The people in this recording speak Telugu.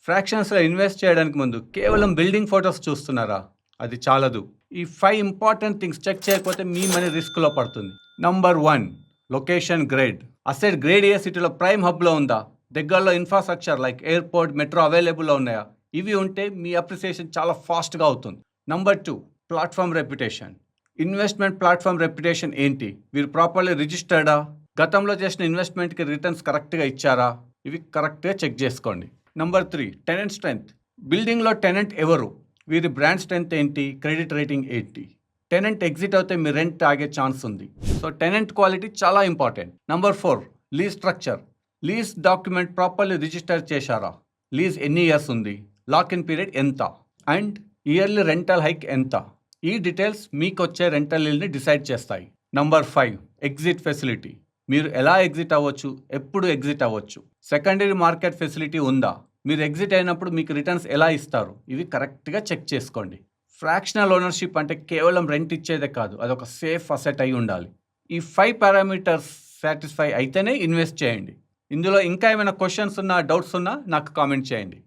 ఫ్రాక్షన్స్లో ఇన్వెస్ట్ చేయడానికి ముందు కేవలం బిల్డింగ్ ఫోటోస్ చూస్తున్నారా? అది చాలదు. ఈ 5 ఇంపార్టెంట్ థింగ్స్ చెక్ చేయకపోతే మీ మనీ రిస్క్లో పడుతుంది. Number 1, location grade. Asset grade A సిటీలో ప్రైమ్ హబ్లో ఉందా? దగ్గరలో ఇన్ఫ్రాస్ట్రక్చర్ లైక్ ఎయిర్పోర్ట్, మెట్రో అవైలబుల్లో ఉన్నాయా? ఇవి ఉంటే మీ అప్రిసియేషన్ చాలా ఫాస్ట్గా అవుతుంది. Number 2, platform reputation. Investment platform reputation ఏంటి? వీరు ప్రాపర్లీ రిజిస్టర్డా? గతంలో చేసిన ఇన్వెస్ట్మెంట్కి రిటర్న్స్ కరెక్ట్గా ఇచ్చారా? ఇవి కరెక్ట్గా చెక్ చేసుకోండి. Number 3, tenant strength. బిల్డింగ్లో టెనెంట్ ఎవరు? వీరి బ్రాండ్ స్ట్రెంగ్త్ ఏంటి? క్రెడిట్ రేటింగ్ ఏంటి? టెనెంట్ ఎగ్జిట్ అవుతే మీ రెంట్ ఆగే ఛాన్స్ ఉంది. సో టెనెంట్ క్వాలిటీ చాలా important. Number 4, lease structure. Lease document properly register చేశారా? లీజ్ ఎన్ని ఇయర్స్ ఉంది? లాక్ ఇన్ పీరియడ్ ఎంత? అండ్ ఇయర్లీ రెంటల్ హైక్ ఎంత? ఈ డీటెయిల్స్ మీకు వచ్చే రెంటల్ ఇల్ని డిసైడ్ చేస్తాయి. Number 5, exit facility. మీరు ఎలా ఎగ్జిట్ అవ్వచ్చు? ఎప్పుడు ఎగ్జిట్ అవ్వచ్చు? సెకండరీ మార్కెట్ ఫెసిలిటీ ఉందా? మీరు ఎగ్జిట్ అయినప్పుడు మీకు రిటర్న్స్ ఎలా ఇస్తారు? ఇవి కరెక్ట్గా చెక్ చేసుకోండి. ఫ్రాక్షనల్ ఓనర్షిప్ అంటే కేవలం రెంట్ ఇచ్చేదే కాదు, అదొక సేఫ్ అసెట్ అయి ఉండాలి. ఈ 5 పారామీటర్స్ సాటిస్ఫై అయితేనే ఇన్వెస్ట్ చేయండి. ఇందులో ఇంకా ఏమైనా క్వశ్చన్స్ ఉన్నా, డౌట్స్ ఉన్నా నాకు కామెంట్ చేయండి.